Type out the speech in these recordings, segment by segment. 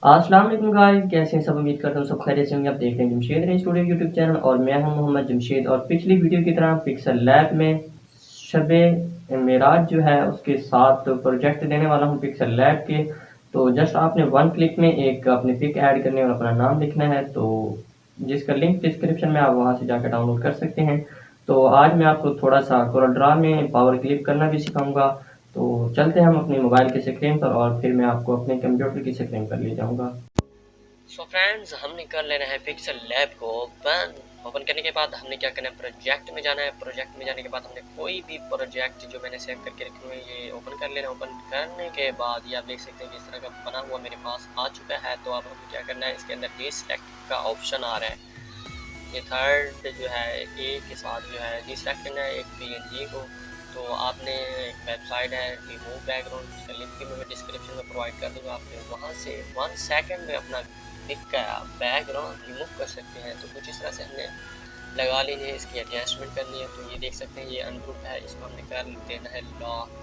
अस्सलाम वालेकुम गाइस, कैसे हैं सब। उम्मीद करता हूँ सब खैरियत से होंगे। आप देख रहे हैं Jamshed range studio YouTube channel और मैं हूं मोहम्मद जमशेद। और पिछली वीडियो की तरह पिक्सल लैब में शबे मेराज जो है उसके साथ प्रोजेक्ट देने वाला हूं पिक्सल लैब के। तो जस्ट आपने वन क्लिक में एक अपनी पिक ऐड करने और अपना नाम लिखना है, तो जिसका लिंक डिस्क्रिप्शन में आप वहां से जाकर डाउनलोड कर सकते हैं। तो आज मैं आपको थोड़ा सा कोरल ड्रा में पावर क्लिप करना भी सिखाऊंगा। तो चलते हैं हम अपनी मोबाइल की स्क्रीन पर और फिर मैं आपको अपने कंप्यूटर की स्क्रीन पर ले जाऊंगा। सो फ्रेंड्स, हमने कर लेना है पिक्सल लैब को ओपन करने के बाद हमने क्या करना है, प्रोजेक्ट में जाना है। प्रोजेक्ट में जाने के बाद हमने कोई भी प्रोजेक्ट जो मैंने सेव करके रखे हुए हैं ये ओपन कर लेना। ओपन करने के बाद ये आप देख सकते हैं कि इस तरह का बना हुआ मेरे पास आ चुका है। तो अब हमें क्या करना है, इसके अंदर डीसेलेक्ट का ऑप्शन आ रहा है। ये थर्ड जो है ए के साथ जो है डीसेलेक्ट करना है एक PNG को। तो आपने एक वेबसाइट है रिमूव बैकग्राउंड, उसका लिंक भी मैं डिस्क्रिप्शन में प्रोवाइड कर दूँगा। आपने वहाँ से 1 सेकंड में अपना पिक का बैकग्राउंड रिमूव कर सकते हैं। तो कुछ इस तरह से हमने लगा लेनी है, इसकी एडजस्टमेंट करनी है। तो ये देख सकते हैं ये अनग्रुप है, इसको हमने कर देना है लॉक।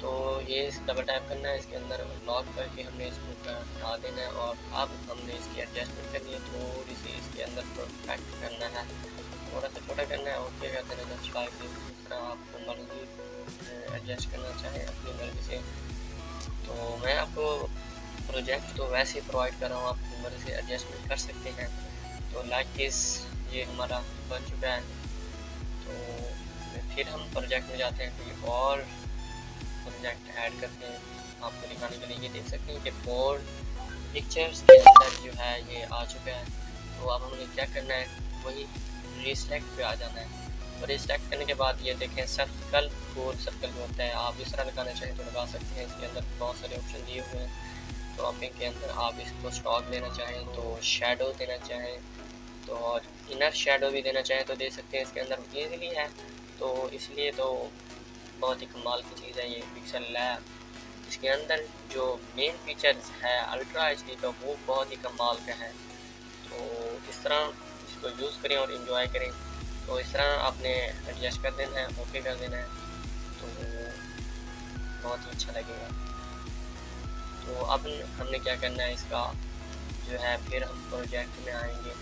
तो ये डबल टैप करना है, इसके अंदर लॉक करके हमने इसको हटा देना है। और अब हमने इसकी एडजस्टमेंट करनी है, थोड़ी सी इसके अंदर परफेक्ट करना है, थोड़ा सा छोटा करना है। ओके कर देना है, 5 जिस तरह आपको मर्जी एडजस्ट करना चाहें अपनी मर्जी से। तो मैं आपको प्रोजेक्ट तो वैसे ही प्रोवाइड कर रहा हूँ, आप मर्जी से एडजस्टमेंट कर सकते हैं। तो लाइक दिस ये हमारा बन चुका है। तो फिर हम प्रोजेक्ट में जाते हैं, कोई और प्रोजेक्ट ऐड करते हैं आपको दिखाने के लिए। ये देख सकते हैं कि 4 पिक्चर्स के अंदर जो है ये आ चुका है। तो अब हमें क्या करना है, वही रिसेलेक्ट पे आ जाना है। और रिसेलेक्ट करने के बाद ये देखें सर्कल, गोल सर्कल जो होता है, आप इस तरह लगाना चाहें तो लगा सकते हैं। इसके अंदर बहुत सारे ऑप्शन दिए हुए हैं। ड्रॉपिंग के अंदर आप इसको स्टॉक देना चाहें तो शेडो देना चाहें तो, और इनर शेडो भी देना चाहें तो दे सकते हैं। इसके अंदर ईजिली है, तो इसलिए तो बहुत ही कमाल की चीज़ है ये पिक्सल लैब। इसके अंदर जो मेन फीचर्स है अल्ट्रा HD का, वो बहुत ही कमाल का है। तो इस तरह इसको यूज़ करें और इन्जॉय करें। तो इस तरह आपने एडजस्ट कर देना है, ओके कर देना है, तो बहुत ही अच्छा लगेगा। तो अब हमने क्या करना है, इसका जो है फिर हम प्रोजेक्ट में आएंगे।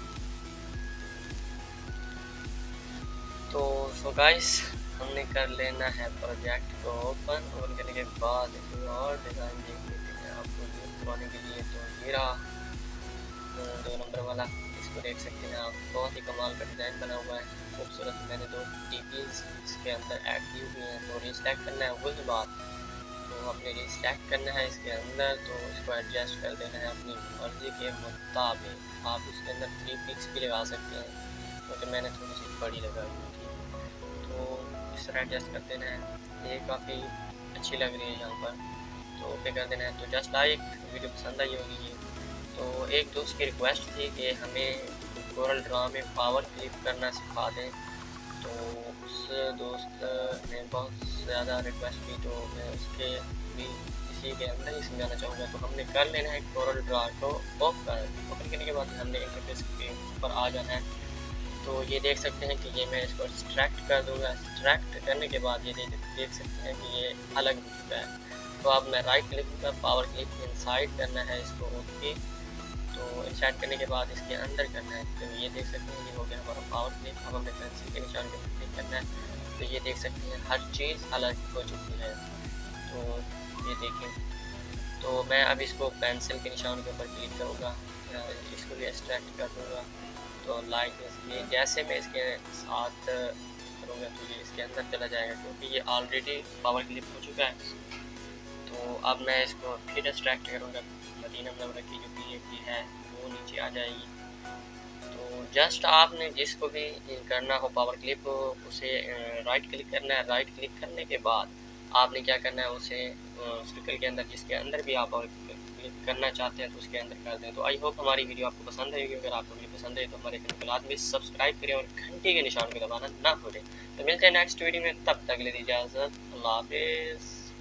तो सो गाइस, हमने कर लेना है प्रोजेक्ट को ओपन करने के बाद कोई और डिज़ाइन देख लेते हैं आपको दिखाने के लिए। तो ये रहा 2 नंबर वाला, इसको देख सकते हैं आप, बहुत ही कमाल का डिज़ाइन बना हुआ है, खूबसूरत। मैंने 2 TPs इसके अंदर ऐड की हुई हैं। तो रिसेलेक्ट करना है वही बात, तो हमने रिसेलेक्ट करना है इसके अंदर। तो इसको एडजस्ट कर देना है अपनी मर्ज़ी के मुताबिक। आप इसके अंदर 3 पिक्स भी लगा सकते हैं, क्योंकि मैंने थोड़ी सी बड़ी लगाई हुई थी। तो इस तरह एडजस्ट कर देना है। ये काफ़ी अच्छी लग रही है यहाँ पर, तो ओके कर देना है। तो जस्ट लाइक वीडियो पसंद आई होगी ये। तो एक दोस्त की रिक्वेस्ट थी कि हमें कोरल ड्रा में पावर क्लिप करना सिखा दें। तो उस दोस्त ने बहुत ज़्यादा रिक्वेस्ट की, तो मैं उसके भी इसी के अंदर ही समझाना चाहूँगा। तो हमने कर लेना है कोरल ड्रा को ओपन करने के बाद हमने इंटरफेस के ऊपर आ जाना है। तो ये देख सकते हैं कि ये मैं इसको एक्सट्रैक्ट कर दूँगा। एक्सट्रैक्ट करने के बाद ये देख सकते हैं कि ये अलग हो चुका है। तो अब मैं राइट क्लिक पर पावर क्लिक इनसाइड करना है इसको, ओके। तो इंसर्ट करने के बाद इसके अंदर करना है। तो ये देख सकते हैं ये हो गया हमारा पावर क्लिक। अब हमें पेंसिल के निशान के ऊपर क्लिक करना है। तो ये देख सकते हैं हर चीज़ अलग हो चुकी है। तो ये देखें, तो मैं अब इसको पेंसिल के निशान के ऊपर क्लिक करूँगा, इसको भी एक्सट्रैक्ट कर दूँगा। तो लाइक ये जैसे मैं इसके साथ करूँगा तो ये इसके अंदर चला जाएगा, क्योंकि ये ऑलरेडी पावर क्लिप हो चुका है। तो अब मैं इसको फिर एक्सट्रैक्ट करूँगा, मदीना मनव्वरा की जो PNG है वो नीचे आ जाएगी। तो जस्ट आपने जिसको भी करना हो पावर क्लिप, उसे राइट क्लिक करना है। राइट क्लिक करने के बाद आपने क्या करना है, उसे सर्कल के अंदर जिसके अंदर भी आप क्लिक करना चाहते हैं तो उसके अंदर कर दें। तो आई होप हमारी वीडियो आपको पसंद आएगी। अगर आपको वीडियो पसंद है तो हमारे चैनल को लाजमी सब्सक्राइब करें और घंटी के निशान को दबाना ना भूलें। तो मिलते हैं नेक्स्ट वीडियो में, तब तक ले दीजिए इजाज़त, अल्लाह हाफिज़।